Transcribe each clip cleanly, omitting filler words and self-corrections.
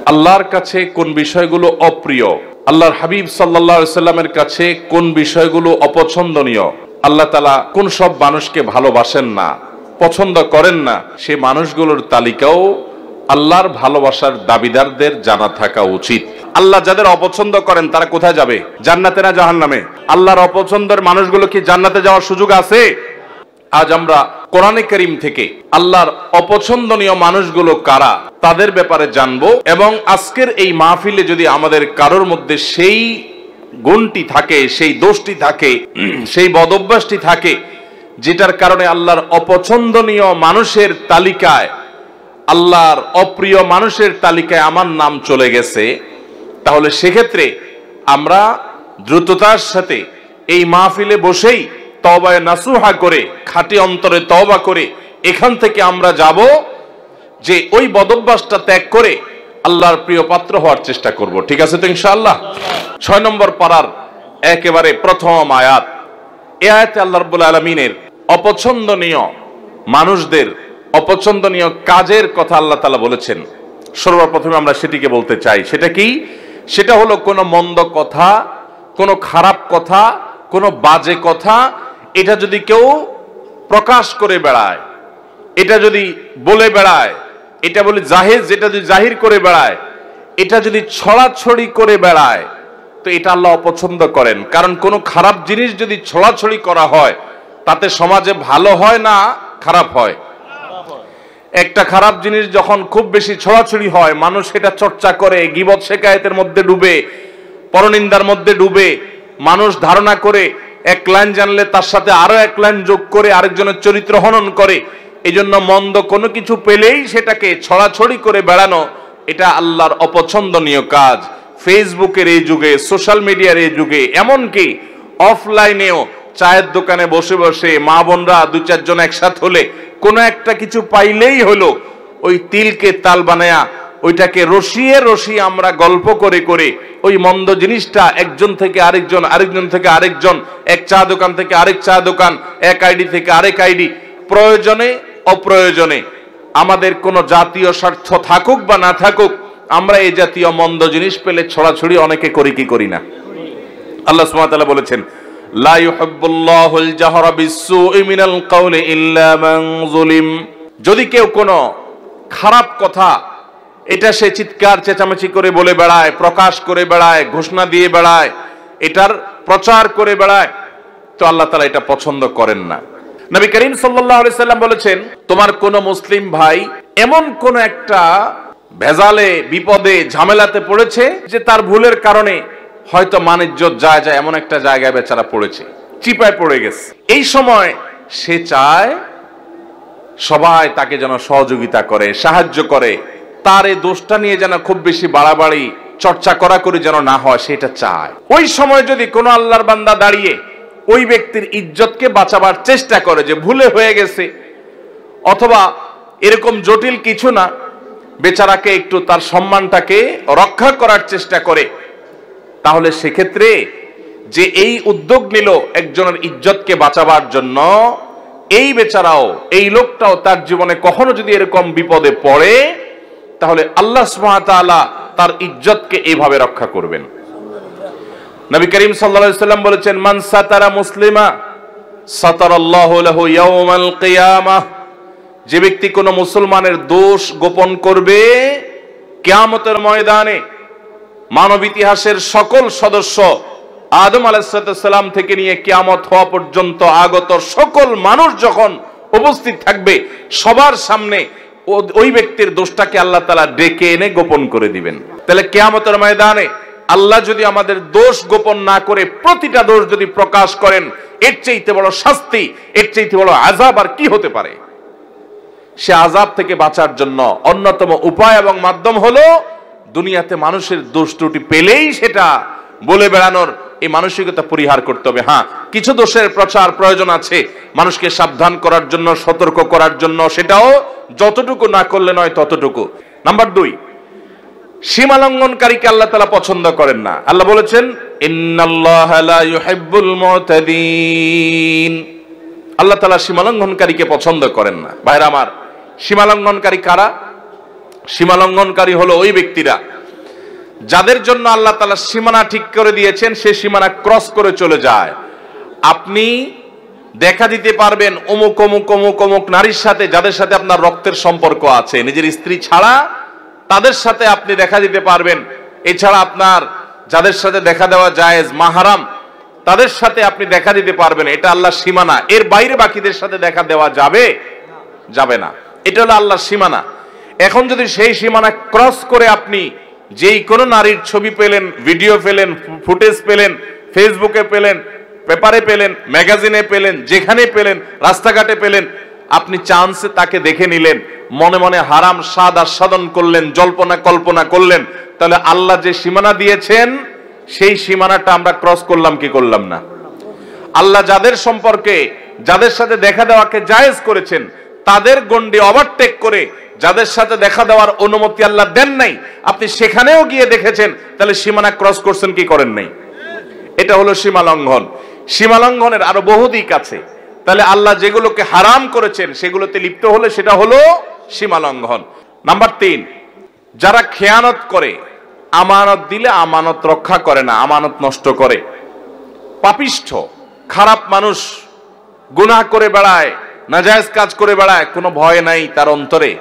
আল্লাহর কাছে কোন বিষয়গুলো অপ্রিয়, আল্লাহর হাবিব সাল্লাল্লাহু আলাইহি সাল্লামের কাছে কোন বিষয়গুলো অপছন্দনীয়, আল্লাহ তাআলা কোন সব মানুষকে ভালোবাসেন না, পছন্দ করেন না, সে মানুষগুলোর তালিকাও আল্লাহর ভালোবাসার দাবিদারদের জানা থাকা উচিত। আল্লাহ যাদের অপছন্দ করেন তারা কোথায় যাবে? জান্নাতে না জাহান্নামে? আল্লাহর অপছন্দের মানুষগুলো কি জান্নাতে যাওয়ার সুযোগ আছে? আজ আমরা কোরআনে কারীম থেকে আল্লাহর অপছন্দনীয় মানুষগুলো কারা তাদের ব্যাপারে জানবো, এবং আজকের এই মাহফিলে যদি আমাদের কারোর মধ্যে সেই গুণটি থাকে, সেই দোষটি থাকে, সেই বদঅভ্যাসটি থাকে যেটার কারণে আল্লাহর অপছন্দনীয় মানুষের তালিকায়, আল্লাহর অপ্রিয় মানুষের তালিকায় আমার নাম চলে গেছে, তাহলে সেক্ষেত্রে আমরা দ্রুততার সাথে এই মাহফিলে বসেই তওবায়ে নাসুহা করে, খাঁটি অন্তরে তওবা করে এখান থেকে আমরা যাব যে ওই বদঅভ্যাসটা ত্যাগ করে আল্লাহর প্রিয় পাত্র হওয়ার চেষ্টা করব। ঠিক আছে তো ইনশাআল্লাহ? 6 নম্বর পারার একেবারে প্রথম আয়াত। এই আয়াতে আল্লাহ রাব্বুল আলামিনের অপছন্দনীয় মানুষদের অপছন্দনীয় কাজের কথা আল্লাহ তাআলা বলেছেন। সর্বপ্রথমে আমরা সেটিকে বলতে চাই। সেটা কি? সেটা হলো কোনো মন্দ কথা, কোনো খারাপ কথা, কোনো বাজে কথা, এটা যদি কেউ প্রকাশ করে বেড়ায়, এটা যদি বলে বেড়ায়, এটা বলি জাহির, যেটা যদি জাহির করে বেড়ায়, এটা যদি ছড়াছড়ি করে বেড়ায়, তো এটা আল্লাহ অপছন্দ করেন। কারণ কোনো খারাপ জিনিস যদি ছড়াছড়ি করা হয় তাতে সমাজে ভালো হয় না খারাপ হয়? একটা খারাপ জিনিস যখন খুব বেশি ছড়াছড়ি হয়, মানুষ সেটা চর্চা করে, গীবত শিকায়েতের মধ্যে ডুবে, পরনিন্দার মধ্যে ডুবে, মানুষ ধারণা করে এক লাইন জানলে তার সাথে আরো এক লাইন যোগ করে আরেকজনের চরিত্র হনন করে। এই জন্য মন্দ কোনো কিছু পেলেই সেটাকে ছড়াছড়ি করে বেড়ানো, এটা আল্লাহর অপছন্দনীয় কাজ। ফেসবুকের এই যুগে, সোশ্যাল মিডিয়ার এই যুগে, এমনকি অফলাইনেও চায়ের দোকানে বসে বসে মা বোনরা 2-4 জন একসাথে হলে কোনো একটা কিছু পাইলেই হলো ওই তিলকে তাল বানায়া ওইটাকে রসিয়ে রসিয়ে আমরা গল্প করে করে ওই মন্দ জিনিসটা একজন থেকে আরেকজন, আরেকজন থেকে আরেকজন, এক চা দোকান থেকে আরেক চা দোকান, এক আইডি থেকে আরেক আইডি, প্রয়োজনে অপ্রয়োজনে আমাদের কোনো জাতীয় স্বার্থ থাকুক বা না থাকুক, আমরা এই জাতীয় মন্দ জিনিস পেলে ছড়াছড়ি অনেকে করি কি করি না? আল্লাহ সুবহানাহু ওয়া তাআলা বলেছেন, লা ইউহিব্বুল্লাহুল জাহরা বিসসুই মিনাল কাওলি ইল্লা মান যুলিম। যদি কেউ কোনো খারাপ কথা এটা সে চিৎকার চেঁচামেচি করে বলে বেড়ায়, প্রকাশ করে বেড়ায়, ঘোষণা দিয়ে বেড়ায়, এটার প্রচার করে বেড়ায়, তো আল্লাহ তাআলা এটা পছন্দ করেন না। নবী করিম সাল্লাল্লাহু আলাইহি সাল্লাম বলেছেন, তোমার কোন মুসলিম ভাই এমন কোন একটা ভেজালে, বিপদে, ঝামেলাতে পড়েছে যে তার ভুলের কারণে হয়তো মান ইজ্জত যায় যায় এমন একটা জায়গায় বেচারা পড়েছে, চিপায় পড়ে গেছে, এই সময় সে চায় সবাই তাকে যেন সহযোগিতা করে, সাহায্য করে, তার এই দোষটা নিয়ে যেন খুব বেশি বাড়াবাড়ি চর্চা করা করে যেন না হয়, সেটা চায়। ওই সময় যদি কোনো আল্লাহর বান্দা দাঁড়িয়ে ওই ব্যক্তির ইজ্জতকে বাঁচাবার চেষ্টা করে যে ভুলে হয়ে গেছে, অথবা এরকম জটিল কিছু না, বেচারাকে একটু তার সম্মানটাকে রক্ষা করার চেষ্টা করে, তাহলে সেক্ষেত্রে যে এই উদ্যোগ নিল একজনের ইজ্জতকে বাঁচাবার জন্য, এই বেচারাও, এই লোকটাও তার জীবনে কখনো যদি এরকম বিপদে পড়ে, তাহলে আল্লাহ সুবহানাহু ওয়া তাআলা তার ইজ্জতকে এইভাবে রক্ষা করবেন। নবী করিম সাল্লাল্লাহু আলাইহি সাল্লাম বলেছেন, মান সাতারা মুসলিমা সাতারাল্লাহু লাহু ইয়াওমাল কিয়ামাহ। যে ব্যক্তি কোনো মুসলমানের দোষ গোপন করবে, কিয়ামতের ময়দানে মানব ইতিহাসের সকল সদস্য, আদম আলাইহিস সালাম থেকে নিয়ে কিয়ামত হওয়া পর্যন্ত আগত সকল মানুষ যখন উপস্থিত থাকবে, সবার সামনে ওই ব্যক্তির দোষটাকে আল্লাহ তাআলা ডেকে এনে গোপন করে দিবেন। তাহলে কিয়ামতের ময়দানে আল্লাহ যদি আমাদের দোষ গোপন না করে প্রতিটা দোষ যদি প্রকাশ করেন, এর চাইতে বড় শাস্তি, এর চাইতে বড় আযাব আর কি হতে পারে? সে আযাব থেকে বাঁচার জন্য অন্যতম উপায় এবং মাধ্যম হলো দুনিয়াতে মানুষের দোষ ত্রুটি পেলেই সেটা বলে বেড়ানোর এই মানসিকতা পরিহার করতে হবে। হ্যাঁ, কিছু দোষের প্রচার প্রয়োজন আছে মানুষকে সাবধান করার জন্য, সতর্ক করার জন্য, সেটাও যতটুকু না করলে নয় ততটুকু। নাম্বার 2, সীমা লঙ্ঘনকারীকে আল্লাহ তাআলা পছন্দ করেন না। আল্লাহ বলেছেন, ইন্নাল্লাহা লা ইউহিব্বুল মুতাদিন। আল্লাহ তাআলা সীমা লঙ্ঘনকারীকে পছন্দ করেন না। ভাইরা আমার, সীমা লঙ্ঘনকারী কারা? সীমা লঙ্ঘনকারী হলো ওই ব্যক্তিরা যাদের জন্য আল্লাহ তাআলা সীমানা ঠিক করে দিয়েছেন সে সীমানা ক্রস করে চলে যায়। আপনি দেখা দিতে পারবেন অমুক অমুক অমুক অমুক নারীর সাথে, যাদের সাথে আপনার রক্তের সম্পর্ক আছে, নিজের স্ত্রী ছাড়া তাদের সাথে আপনি দেখা দিতে পারবেন। এছাড়া আপনার যাদের সাথে দেখা দেওয়া জায়েজ, মাহারাম, তাদের সাথে আপনি দেখা দিতে পারবেন। এটা আল্লাহর সীমানা। এর বাইরে বাকিদের সাথে দেখা দেওয়া যাবে না। এটা হলো আল্লাহর সীমানা। এখন যদি সেই সীমানা ক্রস করে আপনি যেই কোনো নারীর ছবি পেলেন, ভিডিও পেলেন, ফুটেজ পেলেন, ফেসবুকে পেলেন, পেপারে পেলেন, ম্যাগাজিনে পেলেন, যেখানে পেলেন, রাস্তাঘাটে পেলেন, আপনি চান্সে তাকে দেখে নিলেন, মনে মনে হারাম স্বাদ আস্বাদন করলেন, জল্পনা কল্পনা করলেন, তাহলে আল্লাহ যে সীমানা দিয়েছেন সেই সীমানাটা আমরা ক্রস করলাম কি করলাম না? আল্লাহ যাদের সম্পর্কে, যাদের সাথে দেখা দেওয়াকে জায়েজ করেছেন, তাদের গণ্ডি ওভারটেক করে যাদের সাথে দেখা দেওয়ার অনুমতি আল্লাহ দেন নাই, আপনি সেখানেও গিয়ে দেখেছেন, তাহলে সীমানা ক্রস করছেন কি করেন নাই? এটা হলো সীমা লঙ্ঘন। সীমা লঙ্ঘনের আরো বহু দিক আছে। তাহলে আল্লাহ যেগুলোকে হারাম করেছেন সেগুলোতে লিপ্ত হলে সেটা হলো সীমা লঙ্ঘন। নাম্বার 3, যারা খেয়ানত করে, আমানত দিলে আমানত রক্ষা করে না, আমানত নষ্ট করে, পাপিষ্ঠ, খারাপ মানুষ, গুনাহ করে বেড়ায়, নাজায়েজ কাজ করে বেড়ায়, কোনো ভয় নাই তার অন্তরে,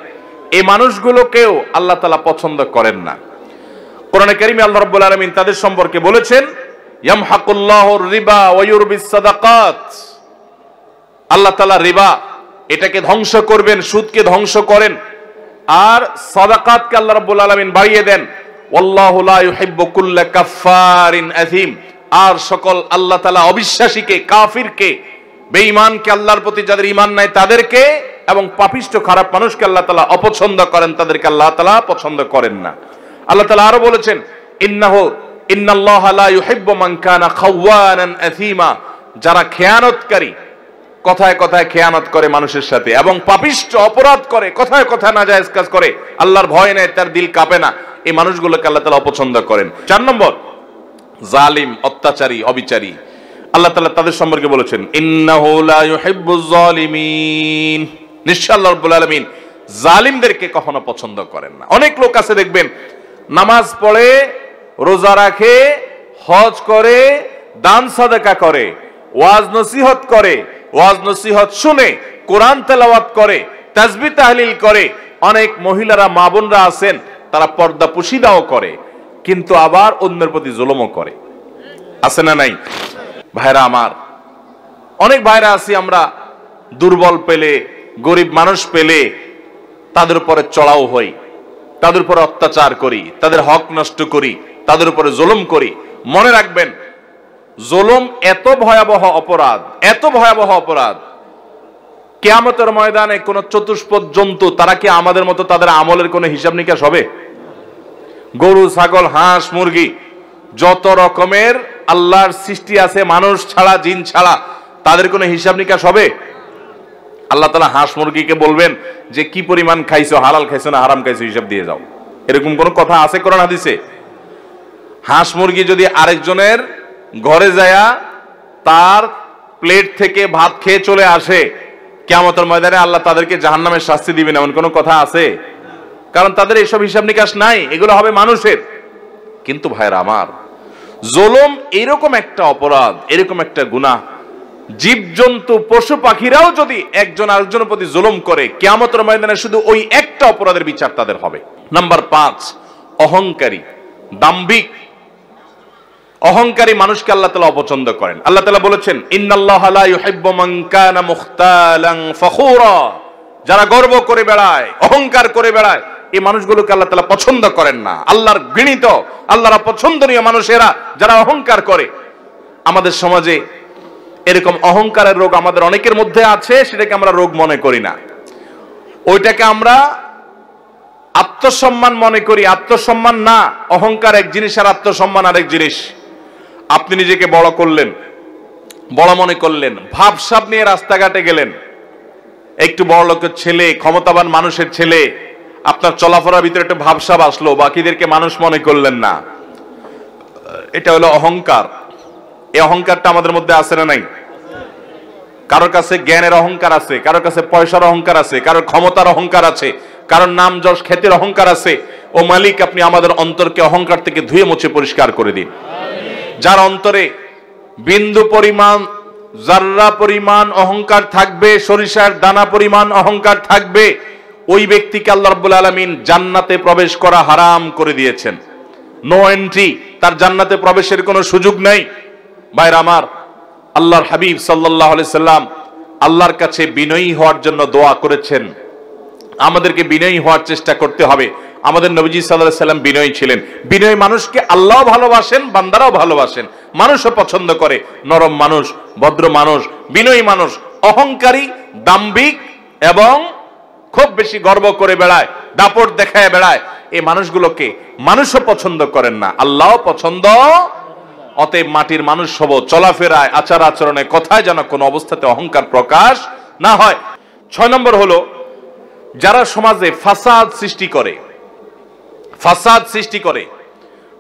এই মানুষগুলোকেও আল্লাহ তাআলা পছন্দ করেন না। কোরআনে কারীমে আল্লাহ রাব্বুল আলামিন তাদের সম্পর্কে বলেছেন, ইয়ামহাকুল্লাহুর রিবা ওয়া ইউরবিস সাদাকাত। আল্লাহ তাআলা রিবা এটাকে ধ্বংস করবেন, সুদকে ধ্বংস করেন, আর সাদাকাতকে আল্লাহ রাব্বুল আলামিন বাড়িয়ে দেন। ওয়াল্লাহু লা ইউহিব্বু কুল্লা কাফফারিন আযীম। আর সকল আল্লাহ তাআলা অবিশ্বাসীকে, কাফিরকে, বেঈমানকে, আল্লাহর প্রতি যাদের ঈমান নাই তাদেরকে, এবং পাপিষ্ঠ খারাপ মানুষকে আল্লাহ তাআলা অপছন্দ করেন, তাদেরকে আল্লাহ তাআলা পছন্দ করেন না। আল্লাহ তাআলা আরো বলেছেন, ইন্নাল্লাহা লা ইউহিব্বু মান কানা খাওয়ানান আথীমা। যারা খেয়ানতকারী, কথায় কথায় খেয়ানত করে মানুষের সাথে, এবং পাপিষ্ঠ, অপরাধ করে, কথায় কথায় নাজায়েজ কাজ করে, আল্লাহর ভয় নেই, তার দিল কাঁপে না, এই মানুষগুলোকে আল্লাহ তাআলা অপছন্দ করেন। 4 নম্বর, জালিম, অত্যাচারী, অবিচারী। আল্লাহ তাআলা তাদের সম্পর্কে বলেছেন, ইন্নাহু লা ইউহিব্বুজ জালিমিন। নিশ্চয় আল্লাহ রাব্বুল আলামিন জালিমদেরকে কখনো পছন্দ করেন না। অনেক লোক আছে দেখবেন, নামাজ পড়ে, রোজা রাখে, হজ করে, দান সাদাকা করে, ওয়াজ নসিহত করে, ওয়াজ নসিহত শুনে, কোরআন তেলাওয়াত করে, তাসবিহ তাহলিল করে। অনেক মহিলারা, মা বোনরা আছেন, তারা পর্দা পুশিদাও করে, কিন্তু আবার অন্যের প্রতি জুলুমও করে। আছে না নাই? ভাইরা আমার, অনেক ভাইরা আছি আমরা, দুর্বল পেলে, গরিব মানুষ পেলে তাদের উপরে চড়াও হই, তাদের উপরে অত্যাচার করি, তাদের হক নষ্ট করি, তাদের উপরে জুলুম করি। মনে রাখবেন, জুলুম এত ভয়াবহ অপরাধ, এত ভয়াবহ অপরাধ, কিয়ামতের ময়দানে কোন চতুষ্পদ জন্তু, তারা কি আমাদের মতো তাদের আমলের কোনো হিসাব নিকাশ হবে? গরু, ছাগল, হাঁস, মুরগি, যত রকমের আল্লাহর সৃষ্টি আছে, মানুষ ছাড়া, জিন ছাড়া, তাদের কোনো হিসাব নিকাশ হবে? আল্লাহ তাআলা হাঁস মুরগিকে বলবেন যে কি পরিমাণ খাইছো, হালাল খাইছো না হারাম খাইছো, হিসাব দিয়ে যাও? এরকম কোন কথা আছে কোরআন হাদিসে? হাঁস মুরগি যদি আরেকজনের ঘরে যায়া তার প্লেট থেকে ভাত খেয়ে চলে আসে, কিয়ামতের ময়দানে আল্লাহ তাদেরকে জাহান্নামের শাস্তি দিবেন, এমন কোন কথা আছে? কারণ তাদের এইসব হিসাব নিকাশ নাই, এগুলো হবে মানুষের। কিন্তু ভাইরা আমার, জুলুম এরকম একটা অপরাধ, এরকম একটা গুনাহ, জীবজন্তু, পশু পাখিরাও যদি একজন আরেকজনের প্রতি জুলুম করে, কিয়ামতের ময়দানে শুধু ওই একটা অপরাধের বিচার তাদের হবে। নাম্বার 5, অহংকারী, দাম্ভিক। অহংকারী মানুষকে আল্লাহ তাআলা অপছন্দ করেন। আল্লাহ তাআলা বলেছেন, ইন্নাল্লাহা লা ইউহিব্বু মান কানা মুখতালান ফখুরা। যারা গর্ব করে বেড়ায়, অহংকার করে বেড়ায়, এই মানুষগুলোকে আল্লাহ তাআলা পছন্দ করেন না। আল্লাহর ঘৃণিত, আল্লাহর পছন্দনীয় মানুষেরা যারা অহংকার করে। আমাদের সমাজে এরকম অহংকারের রোগ আমাদের অনেকের মধ্যে আছে, সেটাকে আমরা রোগ মনে করি না, ওইটাকে আমরা আত্মসম্মান মনে করি। আত্মসম্মান না, অহংকার এক জিনিস আর আত্মসম্মান আরেক জিনিস। আপনি নিজেকে বড় করলেন, বড় মনে করলেন, ভাবসাব নিয়ে রাস্তাঘাটে গেলেন, একটু বড় লোকের ছেলে, ক্ষমতাবান মানুষের ছেলে, আপনার চলাফেরার ভিতরে একটা ভাবসাব আসলো, বাকিদেরকে মানুষ মনে করলেন না, এটা হলো অহংকার। এই অহংকারটা আমাদের মধ্যে আছে না নাই? কারোর কাছে জ্ঞানের অহংকার আছে, কারোর কাছে পয়সার অহংকার আছে, কারোর ক্ষমতার অহংকার আছে, কারণ নাম যশ খ্যাতির অহংকার আছে, ও মালিক আপনি আমাদের অন্তরকে অহংকার থেকে ধুয়ে মুছে পরিষ্কার করে দিন। যার অন্তরে বিন্দু পরিমাণ, জাররা পরিমাণ অহংকার থাকবে, সরিষার দানা পরিমাণ অহংকার থাকবে, ওই ব্যক্তিকে আল্লাহ রাব্বুল আলামিন জান্নাতে প্রবেশ করা হারাম করে দিয়েছেন। নো এন্ট্রি, তার জান্নাতে প্রবেশের কোনো সুযোগ নেই। ভাইরা আমার, আল্লাহর হাবিব সাল্লাল্লাহু আলাইহি সাল্লাম আল্লাহর কাছে বিনয়ী হওয়ার জন্য দোয়া করেছেন। আমাদেরকে বিনয়ী হওয়ার চেষ্টা করতে হবে। আমাদের নবীজি সাল্লাল্লাহু আলাইহি সাল্লাম বিনয়ী ছিলেন। বিনয়ী মানুষকে আল্লাহও ভালোবাসেন, বান্দারাও ভালোবাসেন, মানুষও পছন্দ করে। নরম মানুষ, ভদ্র মানুষ, বিনয়ী মানুষ। অহংকারী, দাম্ভিক এবং খুব বেশি গর্ব করে বেড়ায়, দাপট দেখায় বেড়ায়, এই মানুষগুলোকে মানুষও পছন্দ করেন না, আল্লাহও পছন্দ। অতএব মাটির মানুষ হব, চলাফেরায়, আচার আচরণে, কথায় যেন কোনো অবস্থাতে অহংকার প্রকাশ না হয়। 6 নম্বর হলো যারা সমাজে ফাসাদ সৃষ্টি করে। ফাসাদ সৃষ্টি করে,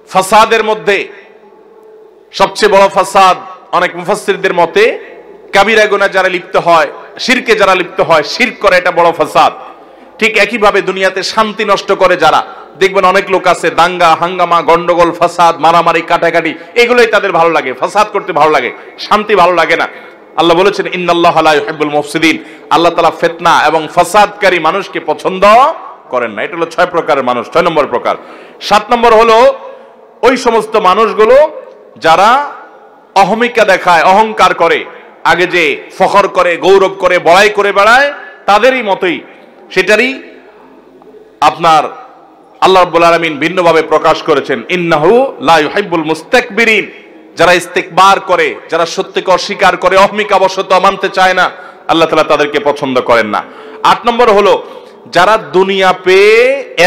ফাসাদের মধ্যে সবচেয়ে বড় ফাসাদ অনেক মুফাসসিরদের মতে কাবিরা গুনাহ যারা লিপ্ত হয়, শিরকে যারা লিপ্ত হয়, শিরক করে, এটা বড় ফাসাদ। ঠিক একইভাবে দুনিয়াতে শান্তি নষ্ট করে যারা, দেখবেন অনেক লোক আছে দাঙ্গা হাঙ্গামা, গন্ডগোল, ফাসাদ, মারামারি, কাটাকাটি, এগুলোই তাদের ভালো লাগে, ফাসাদ করতে ভালো লাগে, শান্তি ভালো লাগে না। আল্লাহ বলেছেন ইন্নাল্লাহা লা ইউহিব্বুল মুফসিদিন, আল্লাহ তাআলা ফিতনা এবং ফাসাদকারী মানুষকে পছন্দ করেন না। এটা হলো 6 প্রকারের মানুষ, 6 নম্বর প্রকার। 7 নম্বর হলো ওই সমস্ত মানুষগুলো যারা অহমিকা দেখায়, অহংকার করে, আগে যে ফখর করে, গৌরব করে, বড়াই করে বেড়ায়, তাদেরই মতোই, সেটারই আপনার আল্লাহ রাব্বুল আলামিন ভিন্নভাবে প্রকাশ করেছেন ইন্নাহু লা ইউহিব্বুল মুস্তাকবিরিন, যারা ইস্তিকবার করে, যারা সত্যকে অস্বীকার করে, অহমিকা বশত মানতে চায় না, আল্লাহ তাআলা তাদেরকে পছন্দ করেন না। 8 নম্বর হলো যারা দুনিয়া পেয়ে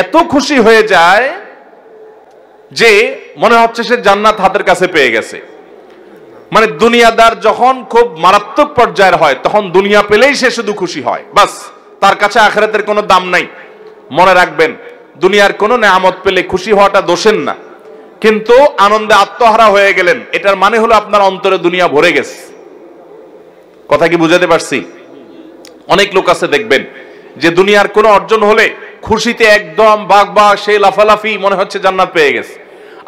এত খুশি হয়ে যায় যে মনে হচ্ছে সে জান্নাত হাতের কাছে পেয়ে গেছে। মানে দুনিয়াদার যখন খুব মারাত্মক পর্যায়ের হয় তখন দুনিয়া পেলেই সে শুধু খুশি হয়, বাস, তার কাছে আখিরাতের কোনো দাম নাই। মনে রাখবেন, দুনিয়ার কোনো নেয়ামত পেলে খুশি হওয়াটা দোষের না, কিন্তু আনন্দে আত্মহারা হয়ে গেলেন, এটার মানে হলো আপনার অন্তরে দুনিয়া ভরে গেছে। কথা কি বুঝাতে পারছি? অনেক লোক আছে দেখবেন যে দুনিয়ার কোনো অর্জন হলে খুশিতে একদম বাগবা, সে লাফালাফি, মনে হচ্ছে জান্নাত পেয়ে গেছে।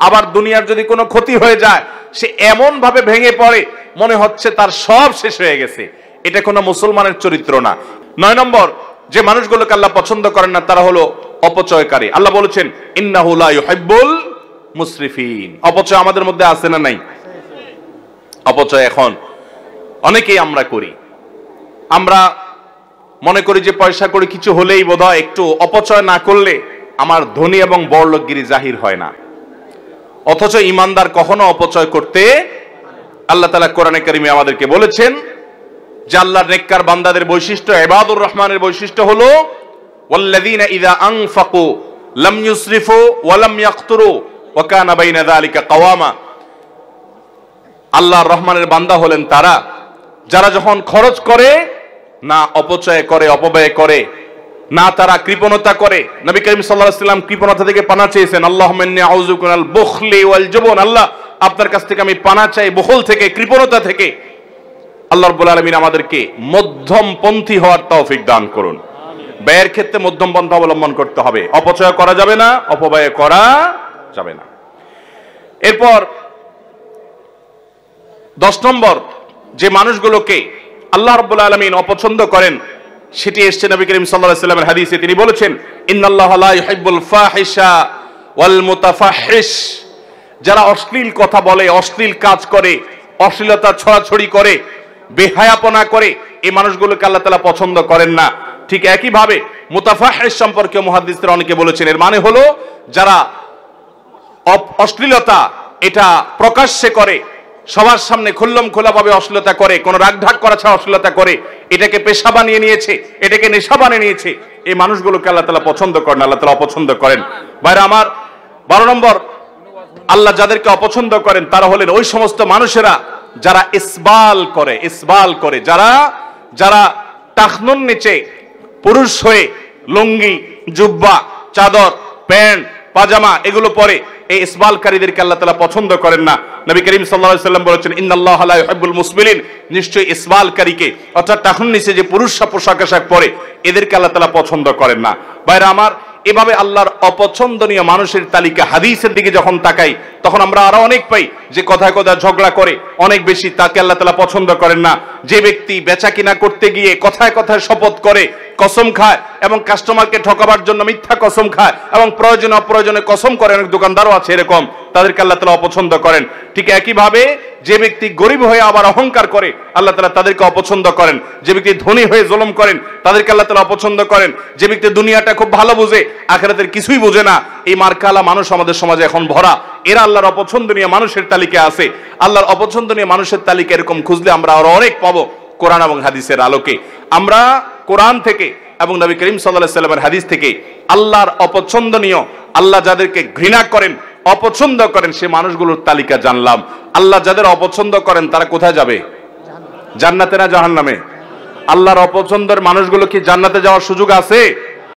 আবার দুনিয়ার যদি কোনো ক্ষতি হয়ে যায় সে এমন ভাবে ভেঙে পড়ে মনে হচ্ছে তার সব শেষ হয়ে গেছে। এটা কোনো মুসলমানের চরিত্র না। 9 নম্বর যে মানুষগুলোকে আল্লাহ পছন্দ করেন না তারা হলো অপচয়কারী। আল্লাহ বলেছেন ইন্নাহু লা ইউহিব্বুল মুসরিফিন। অপচয় আমাদের মধ্যে আছে না নাই? অপচয় এখন অনেকেই আমরা করি। আমরা মনে করি যে পয়সা করে কিছু হলেই বোধহয় একটু অপচয় না করলে আমার ধনী এবং বড়লোকগিরি জাহির হয় না। অথচ ইমানদার কখনো অপচয় করতে, আল্লাহ তাআলা কোরআনে কারিমে আমাদেরকে বলেছেন যে আল্লাহর নেককার বান্দাদের বৈশিষ্ট্য, ইবাদুর রহমানের বৈশিষ্ট্য হলো ওয়াল্লাযীনা ইযা আনফাকু লাম ইউসরিফু ওয়া লাম ইয়াকতুরু ওয়া কানা বাইনা যালিকা কাওয়ামা। আল্লাহর রহমানের বান্দা হলেন তারা যারা যখন খরচ করে না অপচয় করে, অপব্যয় করে না, তারা কৃপণতা করে। নবী করিম সাল্লাল্লাহু আলাইহি ওয়াসাল্লাম কৃপণতা থেকে পানা চেয়েছেন, আল্লাহুম্মা ইন্নী আউযুবিকা মিনাল বুখলি ওয়াল জুবন, আল্লাহ আপনার কাছ থেকে আমি পানা চাই বখল থেকে, কৃপণতা থেকে। আল্লাহ রাব্বুল আলামিন আমাদেরকে মধ্যমপন্থী হওয়ার তৌফিক দান করুন। ব্যয়ের ক্ষেত্রে মধ্যম পন্থা অবলম্বন করতে হবে, অপচয় করা যাবে না, অপব্যয় করা যাবে না। এরপর 10 নম্বর যে মানুষগুলোকে আল্লাহ রাব্বুল আলামিন অপছন্দ করেন সেটি এসেছে নবী করিম সাল্লাল্লাহু আলাইহি ওয়াসাল্লামের হাদিসে। তিনি বলেছেন ইন্নাল্লাহা লা ইউহিব্বুল ফাহিশা ওয়াল মুতাফাহহিশ, যারা অশ্লীল কথা বলে, অশ্লীল কাজ করে, অশ্লীলতা ছড়াছড়ি করে, বেহায়াপনা করে, এই মানুষগুলোকে আল্লাহ তাআলা পছন্দ করেন না। ঠিক একই ভাবে মুতাফাহহিশ সম্পর্কে মুহাদ্দিসরা অনেকে বলেছেন এর মানে হলো যারা অশ্লীলতা এটা প্রকাশ্যে করে, সবার সামনে খুল্লম খোলাভাবে অশ্লীলতা করে, কোন রাগঢাক করা ছাড়া অশ্লীলতা করে, এটাকে পেশা বানিয়ে নিয়েছে, এটাকে নেশা বানিয়ে নিয়েছে, এই মানুষগুলোকে আল্লাহ তাআলা পছন্দ করেন, আল্লাহ তাআলা অপছন্দ করেন। ভাইরা আমার, 12 নম্বর আল্লাহ যাদেরকে অপছন্দ করেন তারা হলেন ওই সমস্ত মানুষেরা যারা ইসবাল করে, যারা টাকনুর নিচে পুরুষ হয়ে লুঙ্গি, জুব্বা, চাদর, প্যান্ট, পাজামা এগুলো পরে, এই ইসবালকারীদেরকে আল্লাহ তাআলা পছন্দ করেন না। নবী করিম সাল্লাল্লাহু আলাইহি ওয়াসাল্লাম বলেছেন, ইন্নাল্লাহা লা ইউহিব্বুল মুসবিলিন, নিশ্চয়ই ইসবালকারীকে, অর্থাৎ টাকুন নিচে যে পুরুষরা পোশাক আশাক পরে, এদেরকে আল্লাহ তাআলা পছন্দ করেন না। ভাইরা আমার, এভাবে আল্লাহর অপছন্দনীয় মানুষের তালিকা হাদিসের দিকে যখন তাকাই, তখন আমরা আরো অনেক পাই যে কথায় কথায় ঝগড়া করে অনেক বেশি, তাকে আল্লাহ তাআলা পছন্দ করেন না। যে ব্যক্তি বেচা কিনা করতে গিয়ে কথায় কথায় শপথ করে, কসম খায় এবং কাস্টমারকে ঠকাবার জন্য মিথ্যা কসম খায় এবং প্রয়োজনে অপ্রয়োজনে কসম করে, অনেক দোকানদারও আছে এরকম, তাদেরকে আল্লাহ তাআলা অপছন্দ করেন। ঠিক একইভাবে যে ব্যক্তি গরিব হয়ে আবার অহংকার করে, আল্লাহ তাআলা তাদেরকে অপছন্দ করেন। যে ব্যক্তি ধনী হয়ে জুলুম করেন, তাদেরকে আল্লাহ তাআলা অপছন্দ করেন। যে ব্যক্তি দুনিয়াটা খুব ভালো বুঝে, আখিরাতের কিছুই বুঝে না, এই মার্কালা মানুষ আমাদের সমাজে এখন ভরা। এরা আল্লাহর অপছন্দনীয় মানুষের তালিকায় আছে। আল্লাহর অপছন্দনীয় মানুষের তালিকা এরকম খুঁজলে আমরা আরো অনেক পাবো কোরআন এবং হাদিসের আলোকে। আমরা কোরআন থেকে এবং নবী করিম সাল্লাল্লাহু আলাইহি ওয়াসাল্লামের হাদিস থেকে আল্লাহর অপছন্দনীয়, আল্লাহ যাদেরকে ঘৃণা করেন, অপছন্দ করেন, সে মানুষগুলোর তালিকা জানলাম। আল্লাহ যাদের অপছন্দ করেন তারা কোথায় যাবে? জান্নাতে না জাহান্নামে? আল্লাহর অপছন্দের মানুষগুলো কি জান্নাতে যাওয়ার সুযোগ আছে?